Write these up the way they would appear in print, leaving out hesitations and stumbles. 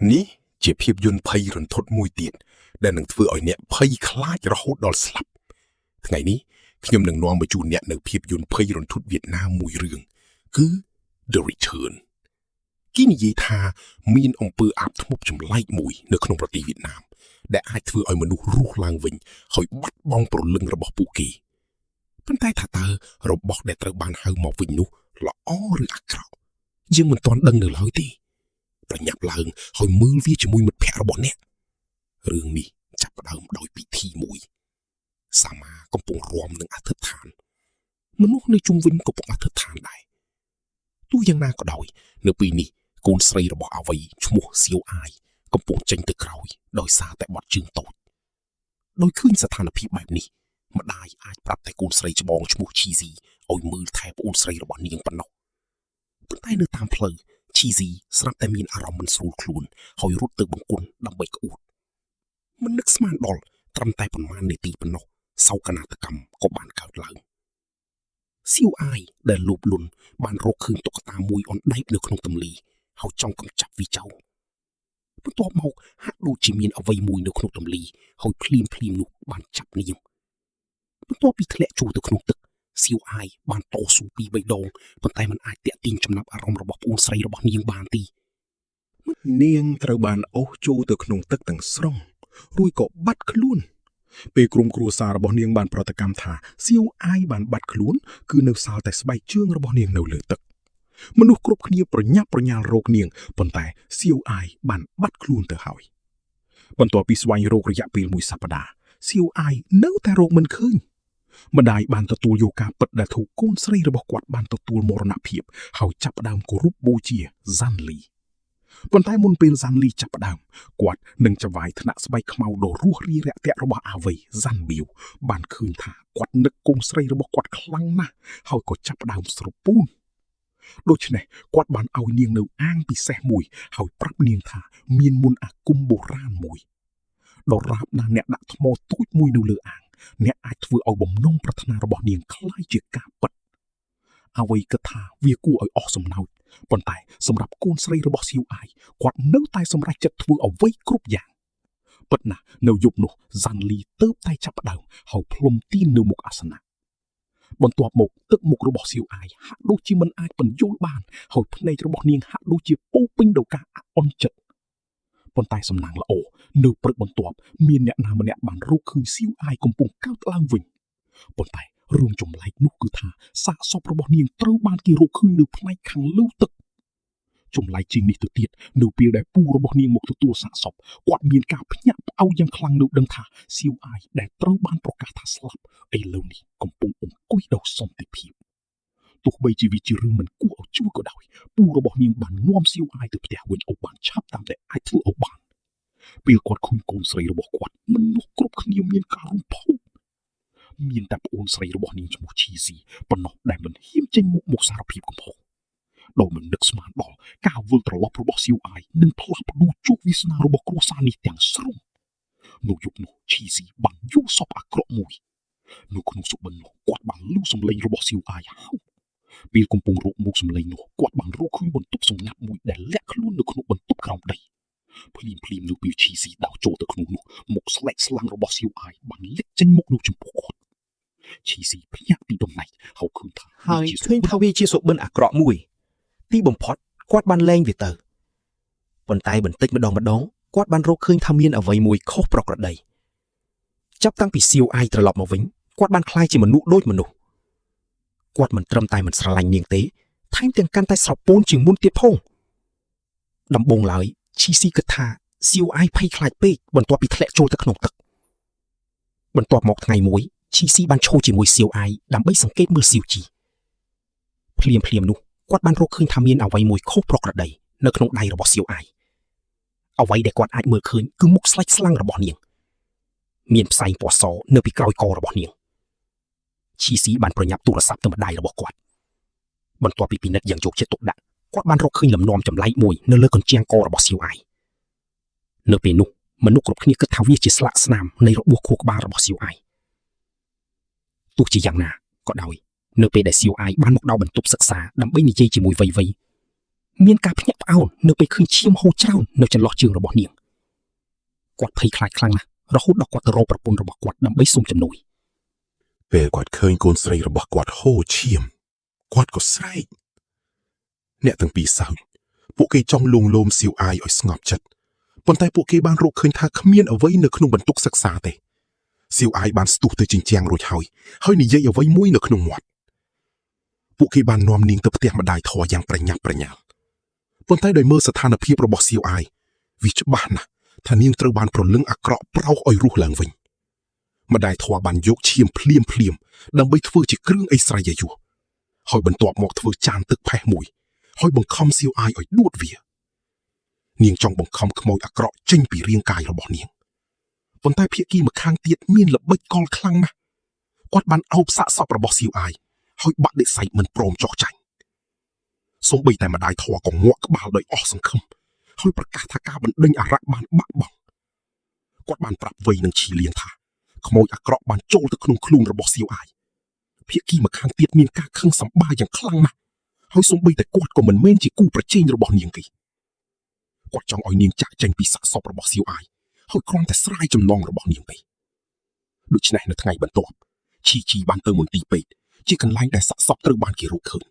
នេះជាភាពយន្តភ័យរន្ធត់មួយទៀតដែលនឹងធ្វើឲ្យអ្នកភ័យខ្លាចរហូតដល់ស្លាប់ថ្ងៃនេះខ្ញុំនឹងនាំមកជូនអ្នកនៅភាពយន្តភ័យរន្ធត់វៀតណាមមួយរឿងគឺ The Return គេនិយាយថាមានអំពើអាបធ្មប់ចម្លែកមួយនៅក្នុងប្រទេសវៀតណាមដែលអាចធ្វើឲ្យមនុស្សរស់ឡើងវិញហើយបាត់បង់ព្រលឹងរបស់ពួកគេប៉ុន្តែថាតើរបស់ដែលត្រូវបានហៅមកវិញនោះល្អឬអាក្រក់យើងមិនទាន់ដឹងនៅឡើយទេប្រញាប់ឡើងហើយមើលវាជាមួយមិត្តភ័ក្តិរបស់អ្នករឿងនេះចាប់ផ្ដើមដោយពិធីមួយសាមាកំពុងរាំនឹងអធិដ្ឋានមនុស្សនៅជុំវិញកំពុងអធិដ្ឋានដែរទោះយ៉ាងណាក៏ដោយនៅពេលនេះកូនស្រីរបស់អាវៃឈ្មោះសៀវអាយកំពុងចេញទៅក្រោយដោយសារតែបាត់ជើងតូចដោយឃើញស្ថានភាពបែបនេះម្ដាយអាចប្រាប់តែកូនស្រីច្បងឈ្មោះឈីស៊ីឲ្យមើលថែប្អូនស្រីរបស់នាងប៉ុណ្ណោះប៉ុន្តែនៅតាមផ្លូវឈីស៊ីស្រាប់តែមានអារម្មណ៍មិនស្រួលខ្លួនហើយរត់ទៅបង្គន់ដើម្បីក្អួតមិននឹកស្មានដល់ត្រឹមតែប៉ុន្មាននាទីប៉ុណ្ណោះសោកនាដកម្មក៏បានកើតឡើងសៀវអាយដែលលោភលន់បានរកឃើញតុក្កតាមួយអណ្ដែតនៅក្នុងទម្លីហើយចង់កំចាត់វាចោលបន្ទាប់មកហាក់ដូចជាមានអ្វីមួយនៅក្នុងទម្លីហើយភ្លាមនោះបានចាប់នាងបន្ទាប់ពីធ្លាក់ចូលទៅក្នុងទឹកសៀវអាយបានតស៊ូពីរបីដងប៉ុន្តែมันអាចទាក់ទាញចំណាប់អារម្មណ៍របស់ប្អូនស្រីរបស់នាងបានទេនាងត្រូវបានអូសចូលទៅក្នុងទឹកទាំងស្រុងរួចក៏បាត់ខ្លួនពេលក្រុមគ្រួសាររបស់នាងបានប្រតិកម្មថាសៀវអាយបានបាត់ខ្លួនគឺនៅសល់តែស្បែកជើងរបស់នាងនៅលើទឹកមនុស្សគ្រប់គ្នាប្រញាប់ប្រញាល់រកនាងប៉ុន្តែសៀវអាយបានបាត់ខ្លួនទៅហើយបន្ទាប់ពីស្វែងរករយៈពេលមួយសប្តាហ៍សៀវអាយនៅតែរកមិនឃើញម្ដាយបានទទួលយកការពិតដែលធូកូនស្រីរបស់គាត់បានទទួលមរណភាពហើយចាប់ផ្ដើមគោរពបូជាហ្សាន់លីប៉ុន្តែមុនពេលហ្សាន់លីចាប់ផ្ដើមគាត់នឹងចវាយថ្នាក់ស្បែកខ្មៅដ៏រស់រាយរាក់ទាក់របស់អាវៃហ្សាន់បៀវបានឃើញថាគាត់នឹកកូនស្រីរបស់គាត់ខ្លាំងណាស់ហើយក៏ចាប់ផ្ដើមស្រពូនដូច្នេះគាត់បានឲ្យនាងនៅអាងពិសេសមួយហើយប្រាប់នាងថាមានមន្តអាគមបុរាណមួយដរាបណាអ្នកដាក់ថ្មទូចមួយនៅលើអាងអ្នកអាចធ្វើឲ្យបំណងប្រាថ្នារបស់នាងคล้ายជាការពិតអ្វីគិតថាវាគួរឲ្យអស់សំណើចប៉ុន្តែសម្រាប់កូនស្រីរបស់សៀវអាយគាត់នៅតែសម្រេចចិត្តធ្វើអ្វីគ្រប់យ៉ាងពិតណាស់នៅយប់នោះហ្សាន់លីទើបតែចាប់ផ្ដើមហើយផ្លុំទីននៅមុខអាសនៈបន្ទាប់មកទឹកមុខរបស់សៀវអាយហាក់ដូចជាមិនអាចបញ្យល់បានហើយភ្នែករបស់នាងហាក់ដូចជាពោពេញដោយការអាក់អន់ចិត្តប៉ុន្តែសំណាងល្អនៅព្រឹកបន្ទាប់មានអ្នកណាម្នាក់បានរកឃើញសៀវអាយកំពុងកើតឡើងវិញប៉ុន្តែរឿងចម្លែកនោះគឺថាសាកសពរបស់នាងត្រូវបានគេរកឃើញនៅផ្នែកខាងលើទឹកចម្លែកជាងនេះទៅទៀតនៅពេលដែលពូរបស់នាងមកទទួលសាកសពគាត់មានការភ្ញាក់ផ្អើលយ៉ាងខ្លាំងនៅដឹងថាសៀវអាយដែលត្រូវបានប្រកាសថាស្លាប់ឥឡូវនេះកំពុងអង្គុយដោយសន្តិភាពទោះបីជាវាជារឿងមិនគួរឲ្យជឿក៏ដោយពូរបស់នាងបាននាំសៀវអាយទៅផ្ទះវិញឲ្យបានឆាប់តាមដែលអាចធ្វើឲ្យបានពេលគាត់ឃើញកូនស្រីរបស់គាត់មនុស្សគ្រប់គ្នាមានការរំភើបមានតែប្អូនស្រីរបស់នាងឈ្មោះឈីស៊ីប៉ុណ្ណោះដែលមិនហ៊ានចេញមុខមកសារភាពកំហុសដោយមិននឹកស្មានដល់ការវិលត្រឡប់របស់សៀវអាយនិងផ្លាស់ប្ដូរជោគវាសនារបស់គ្រួសារនេះទាំងស្រុងនៅយប់នោះឈីស៊ីបានយល់សពអាក្រក់មួយនៅក្នុងសុបិននោះគាត់បានឮសំឡេងរបស់សៀវអាយហៅពេលកំពុងរកមុខសំឡេងនោះគាត់បានរកឃើញបន្ទប់សម្ងាត់មួយដែលលាក់ខ្លួននៅក្នុងបន្ទប់ក្រោមដីភ្លាមនៅពេលឈីស៊ីដោះចូលទៅក្នុងនោះមុខស្លេកស្លាំងរបស់សៀវអាយបានលេចចេញមុខនៅចំពោះគាត់ឈីស៊ីភ្ញាក់ពីដំណេកហើយឃើញថាវាជាសុបិនអាក្រក់មួយទីបំផុតគាត់បានលែងវាទៅប៉ុន្តែបន្តិចម្ដងគាត់បានរកឃើញថាមានអ្វីមួយខុសប្រក្រតីចាប់តាំងពីសៀវអាយត្រឡប់មកវិញគាត់បានคล้ายជាមនុស្សដូចមនុស្សគាត់មិនត្រឹមតែមិនស្រឡាញ់នាងទេថែមទាំងកាន់តែស្រពោនជាងមុនទៀតផងដំបូងឡើយឈីស៊ីគិតថាសៀវអាយភ័យខ្លាចពេកបន្ទាប់ពីធ្លាក់ចូលទៅក្នុងទឹកបន្ទាប់មកថ្ងៃមួយឈីស៊ីបានឈរជាមួយសៀវអាយដើម្បីសង្កេតមើលសៀវជីភ្លាមនោះគាត់បានរកឃើញថាមានអ្វីមួយខុសប្រក្រតីនៅក្នុងដៃរបស់សៀវអាយអ្វីដែលគាត់អាចមើលឃើញគឺមុខស្លេកស្លាំងរបស់នាងមានផ្សែងពណ៌សនៅពីក្រោយករបស់នាងឈីស៊ីបានប្រញាប់ទូរស័ព្ទទៅម្ដាយរបស់គាត់បន្ទាប់ពីពិនិត្យយ៉ាងយកចិត្តទុកដាក់គាត់បានរកឃើញលំនាំចម្លែកមួយនៅលើកញ្ចៀងករបស់សៀវអាយនៅពេលនោះមនុស្សគ្រប់គ្នាគិតថាវាជាស្លាកស្នាមនៃរបួសខួរក្បាលរបស់សៀវអាយទោះជាយ៉ាងណាក៏ដោយនៅពេលដែលសៀវអាយបានមកដល់បន្ទប់សិក្សាដើម្បីនិយាយជាមួយវៃ មានការភ្ញាក់ផ្អើលនៅពេលឃើញឈាមហូរច្រើននៅចន្លោះជើងរបស់នាងគាត់ភ័យខ្លាចខ្លាំងណាស់រហូតដល់គាត់ទៅរកប្រពន្ធរបស់គាត់ដើម្បីសុំជំនួយពេលគាត់ឃើញកូនស្រីរបស់គាត់ហូរឈាមគាត់ក៏ស្រែកអ្នកទាំងពីរសើចពួកគេចង់លួងលោមសៀវអាយឲ្យស្ងប់ចិត្តប៉ុន្តែពួកគេបានរកឃើញថាគ្មានអ្វីនៅក្នុងបន្ទុកសិក្សាទេសៀវអាយបានស្ទុះទៅជញ្ជាំងរួចហើយនិយាយអ្វីមួយនៅក្នុងមាត់ពួកគេបាននាំនាងទៅផ្ទះម្ដាយធរយ៉ាងប្រញាប់ប្រញាល់ប៉ុន្តែដោយមើលស្ថានភាពរបស់សៀវអាយវាច្បាស់ណាស់ថានាងត្រូវបានប្រលឹងអាក្រក់ប្រោសឲ្យរស់ឡើងវិញម្ដាយធរបានយកឈាមភ្លាមដើម្បីធ្វើជាគ្រឿងអេស្រ័យអាយុហើយបន្ទាប់មកធ្វើចានទឹកផេះមួយហើយបង្ខំសៀវអាយឲ្យដួតវានាងចង់បង្ខំខ្មោចអាក្រក់ចេញពីរាងកាយរបស់នាងប៉ុន្តែភាគីម្ខាងទៀតមានល្បិចកលខ្លាំងណាស់គាត់បានអោបសាកសពរបស់សៀវអាយហើយបាក់ដេសាយមិនព្រមចោះចាញ់សូម្បីតែម្ដាយធរក៏ងាក់ក្បាលដោយអស់សង្ឃឹមហើយប្រកាសថាការបណ្ដេញអារក្សបានបាក់បង់គាត់បានប្រាប់វ័យនឹងឈីលៀនថាខ្មោចអាក្រក់បានចូលទៅក្នុងខ្លួនរបស់សៀវអាយភាគីម្ខាងទៀតមានការខឹងសម្បាយ៉ាងខ្លាំងណាស់ហើយសូម្បីតែគាត់ក៏មិនមែនជាគូប្រជែងរបស់នាងទេគាត់ចង់ឲ្យនាងចាក់ចេញពីសាកសពរបស់សៀវអាយហើយគ្រាន់តែស្រាយចំណងរបស់នាងទេដូច្នេះនៅថ្ងៃបន្ទាប់ឈីបានទៅមន្ទីរពេទ្យជាកន្លែងដែលសាកសពត្រូវបានគេរកឃើញ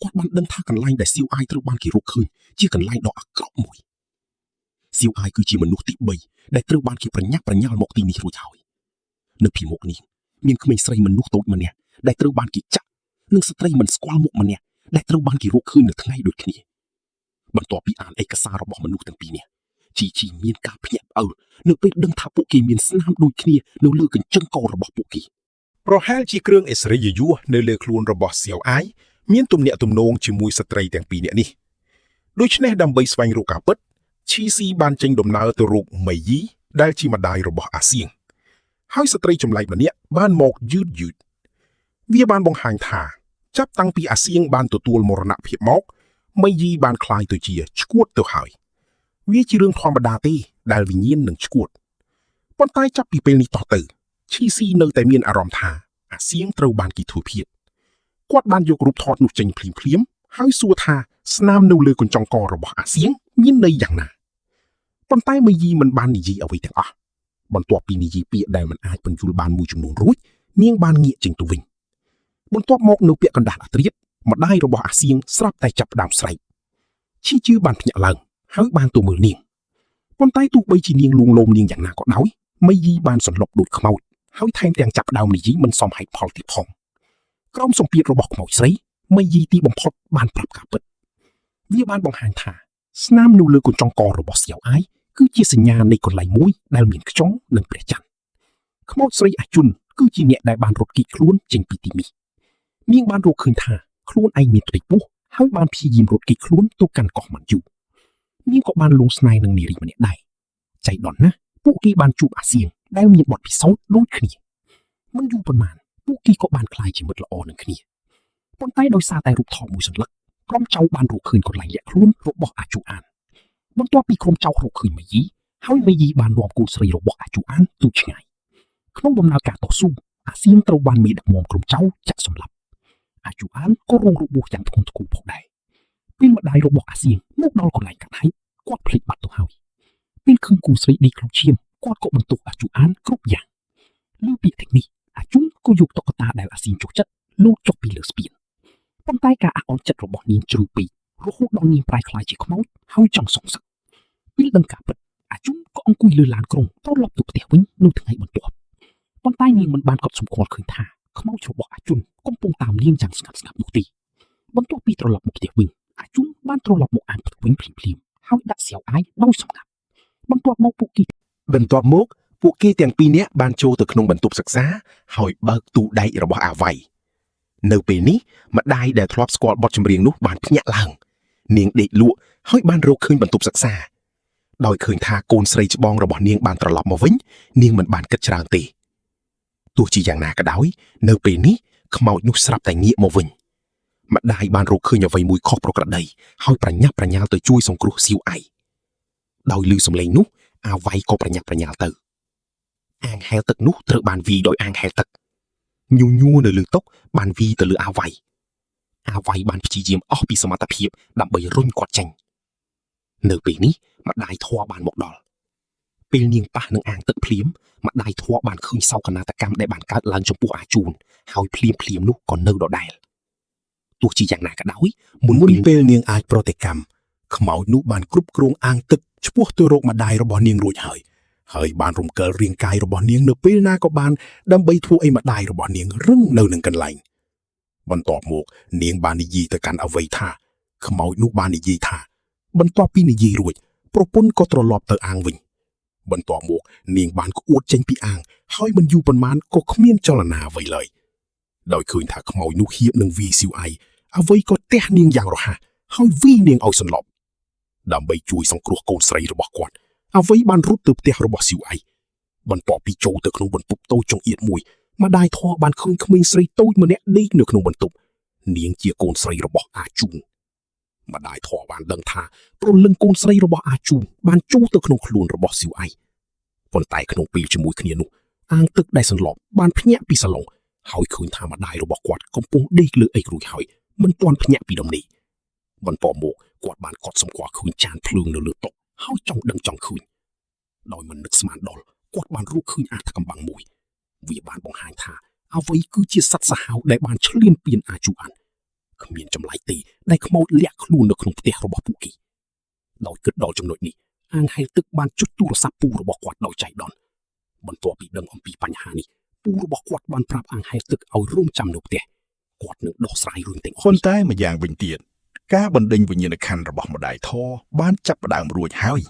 គាត់បានដឹងថាកន្លែងដែលសៀវអាយត្រូវបានគេរកឃើញជាកន្លែងដ៏អាក្រក់មួយសៀវអាយគឺជាមនុស្សទី3ដែលត្រូវបានគេប្រញាប់ប្រញាល់មកទីនេះរួចហើយនៅពីមុខនេះមានក្មេងស្រីមនុស្សតូចម្នាក់ដែលត្រូវបានគេចាក់និងស្ត្រីមិនស្គាល់មុខម្នាក់ដែលត្រូវបានគេរកឃើញនៅថ្ងៃដូចគ្នាបន្ទាប់ពីអានឯកសាររបស់មនុស្សទាំងពីរនេះជីមានការភ្ញាក់ផ្អើលនៅពេលដឹងថាពួកគេមានស្នាមដូចគ្នានៅលើកញ្ចឹងករបស់ពួកគេប្រហែលជាគ្រឿងអេសរិយយសនៅលើខ្លួនរបស់សៀវអាយមានទំនាក់ទំនងជាមួយស្ត្រីទាំងពីរនាក់នេះដូច្នេះដើម្បីស្វែងរកការពិតឈីស៊ីបានចេញដំណើរទៅរកមេយីដែលជាម្ដាយរបស់អាសៀងហើយស្ត្រីចម្លែកម្នាក់បានមកយឺតវាបានបង្ហាញថាចាប់តាំងពីអាសៀងបានទទួលមរណភាពមកមេយីបានคล้ายទៅជាឈួតទៅហើយវាជារឿងធម្មតាទេដែលវិញ្ញាណនឹងឈួតប៉ុន្តែចាប់ពីពេលនេះតទៅឈីស៊ីនៅតែមានអារម្មណ៍ថាអាសៀងត្រូវបានគេធ្វើភៀតគាត់បានយករូបថតនោះចេញភ្លាមហើយសួរថាស្នាមនៅលើកញ្ចក់ករបស់អាសៀងមានន័យយ៉ាងណាប៉ុន្តែមេយីមិនបាននិយាយអ្វីទាំងអស់បន្ទាប់ពីនិយាយពាក្យដែលមិនអាចបញ្យល់បានមួយចំនួនរួចនាងបានងាកចេញទៅវិញបន្ទាប់មកនៅពាក្យកណ្ដាលអាត្រៀតម្ដាយរបស់អាសៀងស្រាប់តែចាប់ផ្ដើមស្រែកឈីជឿបានភ្ញាក់ឡើងហើយបានទៅមើលនាងប៉ុន្តែទោះបីជានាងលួងលោមនាងយ៉ាងណាក៏ដោយមេយីបានសន្លប់ដូចខ្មោចហើយថែមទាំងចាប់ផ្ដើមនិយាយមិនសមហេតុផលទៀតផងក្រោមសម្ពាធរបស់ខ្មោចស្រីមេយីទីបំផុតបានប្រាប់ការពិតវាបានបង្ហាញថាស្នាមនៅលើកញ្ចក់ករបស់សៀវអាយគឺជាសញ្ញានៃកន្លែងមួយដែលមានខ្យងនិងព្រះច័ន្ទខ្មោចស្រីអាជុនគឺជាអ្នកដែលបានរត់គេចខ្លួនចេញពីទីនេះនាងបានរកឃើញថាខ្លួនឯងមានត្រីពោះហើយបានព្យាយាមរត់គេចខ្លួនទៅកាន់កោះម៉ាន់យូនាងក៏បានលងស្នេហ៍នឹងនារីម្នាក់ដែរចៃដន្យណាស់ពួកគេបានជួបអាសៀងដែលមានបទពិសោធន៍ដូចគ្នាមិនយូរប៉ុន្មានពួកគេក៏បានក្លាយជាមិត្តល្អនឹងគ្នាប៉ុន្តែដោយសារតែរូបថតមួយសន្លឹកក្រុមចៅបានរកឃើញកន្លែងលាក់ខ្លួនរបស់អាជូអានបន្ទាប់ពីក្រុមចៅរកឃើញមេយីហើយមេយីបាននាំគូស្រីរបស់អាជូអានទៅឆ្ងាយក្នុងដំណើរការតស៊ូអាសៀងត្រូវបានមេដឹកនាំក្រុមចៅចាក់សម្លាប់អាជូអានក៏រងរបួសយ៉ាងធ្ងន់ធ្ងរផងដែរពេលម្ដាយរបស់អាសៀងមកដល់កន្លែងកាត់ហែកគាត់ភ្លេចបាត់ទៅហើយពេលឃើញគូស្រីដេកក្នុងឈាមគាត់ក៏បន្ទោសអាជូអានគ្រប់យ៉ាងលើពាក្យទាំងនេះអាជុនក៏យកតុក្កតាដែលអាសៀងចុះចិត្តលោតចុះពីលើស្ពានប៉ុន្តែការអះអន់ចិត្តរបស់នាងជ្រុលពេករហូតដល់នាងប្រែក្លាយជាខ្មោចហើយចង់សងសឹកពេលដឹងការពិតអាជុនក៏អង្គុយលើឡានក្រុងត្រឡប់ទៅផ្ទះវិញនៅថ្ងៃបន្ទាប់ប៉ុន្តែនាងមិនបានកត់សម្គាល់ឃើញថាខ្មោចរបស់អាជុនកំពុងតាមនាងយ៉ាងស្ងាត់នោះទេបន្ទាប់ពីត្រឡប់មកផ្ទះវិញអាជុនបានត្រឡប់មកអានផ្ទះវិញភ្លាមហើយដាក់សៀវអាយដោយសម្ងាត់បន្ទាប់មកពួកគេទាំងពីរនាក់បានចូលទៅក្នុងបន្ទប់សិក្សាហើយបើកទូដែករបស់អាវ៉ៃនៅពេលនេះម្ដាយដែលធ្លាប់ស្គាល់បទចម្រៀងនោះបានភ្ញាក់ឡើងនាងដេកលក់ហើយបានរកឃើញបន្ទប់សិក្សាដោយឃើញថាកូនស្រីច្បងរបស់នាងបានត្រឡប់មកវិញនាងមិនបានគិតច្រើនទេទោះជាយ៉ាងណាក៏ដោយនៅពេលនេះខ្មោចនោះស្រាប់តែងាកមកវិញម្ដាយបានរកឃើញអ្វីមួយខុសប្រក្រតីហើយប្រញាប់ប្រញាល់ទៅជួយសង្គ្រោះសៀវអាយដោយឮសំឡេងនោះអាវ៉ៃក៏ប្រញាប់ប្រញាល់ទៅអាងហែលទឹកនោះត្រូវបានវាយដោយអាងហែលទឹកញូនៅលើតុបានវាយទៅលើអាវ៉ៃ អាវ៉ៃបានព្យាយាមអស់ពីសមត្ថភាពដើម្បីរុញគាត់ចេញនៅពេលនេះម្ដាយធွာបានមកដល់ពេលនាងប៉ះនឹងអាងទឹកភ្លាមម្ដាយធွာបានឃើញសោកនាដកម្មដែលបានកើតឡើងចំពោះអាជូនហើយភ្លាមនោះក៏នៅដដែលទោះជាយ៉ាងណាក៏ដោយមុនពេលនាងអាចប្រតិកម្មខ្មោចនោះបានគ្រប់គ្រងអាងទឹកឆ្ពោះទៅរកម្ដាយរបស់នាងរួចហើយបានរំកិលរាងកាយរបស់នាងនៅពេលណាក៏បានដើម្បីធ្វើឲ្យម្ដាយរបស់នាងរឹងនៅនឹងកន្លែងបន្ទាប់មកនាងបាននិយាយទៅកាន់អ្វីថាខ្មោចនោះបាននិយាយថាបន្ទាប់ពីនិយាយរួចប្រពន្ធក៏ត្រឡប់ទៅអាងវិញបន្ទាប់មកនាងបានក្អួតចេញពីអាងហើយមិនយូរប៉ុន្មានក៏គ្មានចលនាអ្វីឡើយដោយឃើញថាខ្មោចនោះហៀបនឹងវាយស៊ីវអៃអ្វីក៏ទះនាងយ៉ាងរហ័សហើយវាយនាងឲ្យសន្លប់ដើម្បីជួយសង្គ្រោះកូនស្រីរបស់គាត់អ្វីបានរត់ទៅផ្ទះរបស់ស៊ីវអៃបន្ទាប់ពីចូលទៅក្នុងបន្ទប់តូចចង្អៀតមួយម្ដាយធွာបានឃើញក្មេងស្រីតូចម្នាក់ដេកនៅក្នុងបន្ទប់នាងជាកូនស្រីរបស់អាជូនម្ដាយធွာបានដឹងថាព្រលឹងកូនស្រីរបស់អាជូនបានចូលទៅក្នុងខ្លួនរបស់ស៊ីវអៃប៉ុន្តែក្នុងពេលជាមួយគ្នានោះអាងទឹកដែលសន្លប់បានភ្ញាក់ពីសាឡុងហើយឃើញថាម្ដាយរបស់គាត់កំពុងដេកលើអេករួចហើយមិនទាន់ភ្ញាក់ពីដំណេកបន្ទាប់មកគាត់បានកត់សម្គាល់ឃើញចានភ្លើងនៅលើតុហើយចង់ដឹងចង់ឃើញដោយមិននឹកស្មានដល់គាត់បានរកឃើញអាថ៌កំបាំងមួយវាបានបង្ហាញថាអ្វីគឺជាសត្វសាហាវដែលបានឈ្លានពានអាជូអានគ្មានចម្លែកទេដែលខ្មោចលាក់ខ្លួននៅក្នុងផ្ទះរបស់ពួកគេដោយគិតដល់ចំណុចនេះអាងហែលទឹកបានចុចទូរស័ព្ទពូរបស់គាត់ដោយចៃដន្យបន្ទាប់ពីដឹងអំពីបញ្ហានេះពូរបស់គាត់បានប្រាប់អាងហែលទឹកឲ្យរងចាំនៅផ្ទះគាត់នឹងដោះស្រាយរឿងទាំងអស់ប៉ុន្តែម្យ៉ាងវិញទៀតការបណ្ដេញវិញ្ញាណក្ខន្ធរបស់ម្ដាយធរបានចាប់ផ្ដើមរួចហើយ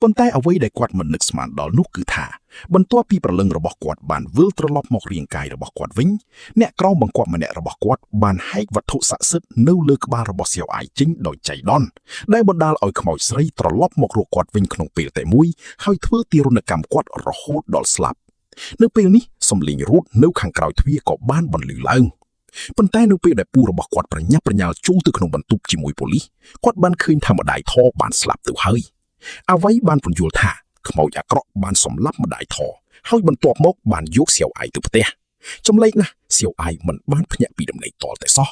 ប៉ុន្តែអ្វីដែលគាត់មិននឹកស្មានដល់នោះគឺថាបន្ទាប់ពីព្រលឹងរបស់គាត់បានវិលត្រឡប់មករាងកាយរបស់គាត់វិញអ្នកក្រោមបង្គាប់ម្នាក់របស់គាត់បានហែកវត្ថុស័ក្តិសិទ្ធិនៅលើក្បាលរបស់សៀវអាយចេញដោយចៃដន្យដែលបណ្ដាលឲ្យខ្មោចស្រីត្រឡប់មករកគាត់វិញក្នុងពេលតែមួយហើយធ្វើទារុណកម្មគាត់រហូតដល់ស្លាប់នៅពេលនេះសំឡេងរត់នៅខាងក្រោយទ្វារក៏បានបន្លឺឡើងប៉ុន្តែនៅពេលដែលពូរបស់គាត់ប្រញាប់ប្រញាល់ចូលទៅក្នុងបន្ទប់ជាមួយប៉ូលីសគាត់បានឃើញថាម្ដាយធរបានស្លាប់ទៅហើយអ្វីបានពន្យល់ថាខ្មោចអាក្រក់បានសម្លាប់ម្ដាយធរហើយបន្ទាប់មកបានយកសៀវអាយទៅផ្ទះចម្លែកណាស់សៀវអាយមិនបានភ្ញាក់ពីដំណេកតលតែសោះ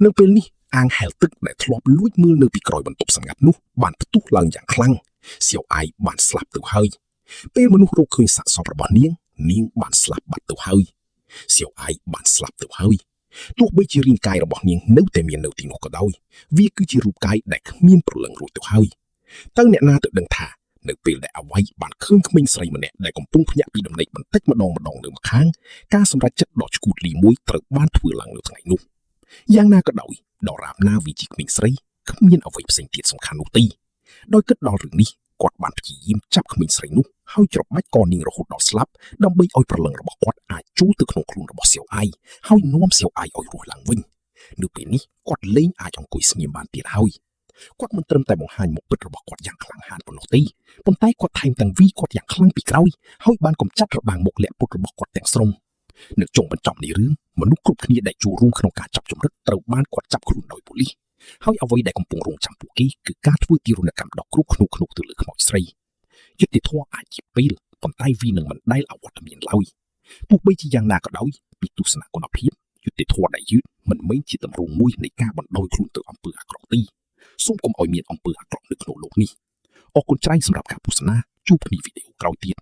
នៅពេលនេះអាងហែលទឹកដែលធ្លាប់លួចមើលនៅពីក្រោយបន្ទប់សម្ងាត់នោះបានផ្ទុះឡើងយ៉ាងខ្លាំងសៀវអាយបានស្លាប់ទៅហើយពេលមនុស្សរកឃើញសាកសពរបស់នាងបានស្លាប់បាត់ទៅហើយសៀវអាយបានស្លាប់ទៅហើយទោះបីជារាងកាយរបស់នាងនៅតែមាននៅទីនោះក៏ដោយវាគឺជារូបកាយដែលគ្មានព្រលឹងរួចទៅហើយតើអ្នកណាទៅដឹងថានៅពេលដែលអ្វីបានឃើញក្មេងស្រីម្នាក់ដែលកំពុងភ្ញាក់ពីដំណេកបន្តិចម្ដងនៅម្ខាងការសម្រេចចិត្តដ៏ឆ្កួតលីមួយត្រូវបានធ្វើឡើងនៅថ្ងៃនោះយ៉ាងណាក៏ដោយដរាបណាវាជាក្មេងស្រីគ្មានអ្វីផ្សេងទៀតសំខាន់នោះទេដោយគិតដល់រឿងនេះគាត់បានព្យាយាមចាប់ក្មេងស្រីនោះហើយច្របាច់កនាងរហូតដល់ស្លាប់ដើម្បីឲ្យព្រលឹងរបស់គាត់អាចចូលទៅក្នុងខ្លួនរបស់សៀវអាយហើយនាំសៀវអាយឲ្យរស់ឡើងវិញនៅពេលនេះគាត់លែងអាចអង្គុយស្ងៀមបានទៀតហើយគាត់មិនត្រឹមតែបង្ហាញមុខពិតរបស់គាត់យ៉ាងក្លាហានប៉ុណ្ណោះទេប៉ុន្តែគាត់ថែមទាំងវាយគាត់យ៉ាងខ្លាំងពីក្រោយហើយបានកំចាត់របាំងមុខលាក់ពុតរបស់គាត់ទាំងស្រុងនៅចុងបញ្ចប់នៃរឿងមនុស្សគ្រប់គ្នាដែលចូលរួមក្នុងការចាប់ចម្រិតត្រូវបានគាត់ចាប់ខ្លួនដោយប៉ូលីសហើយអ្វីដែលកំពុងរងចាំពួកគេគឺការធ្វើទារុណកម្មដ៏គ្រោះថ្នាក់ទៅលើខ្មោចស្រីយុត្តិធម៌អាចជាពេលប៉ុន្តែវានឹងមិនដែលអវត្តមានឡើយទោះបីជាយ៉ាងណាក៏ដោយពីទស្សនៈគុណភាពយុត្តិធម៌ដែលយឺតមិនមែនជាទម្រង់មួយនៃការបណ្ដោយខ្លួនទៅអំពើអាក្រក់ទេសូមកុំឲ្យមានអំពើអាក្រក់នៅក្នុងโลกនេះអរគុណច្រើនសម្រាប់ការទស្សនាជួបគ្នាវីដេអូក្រោយទៀត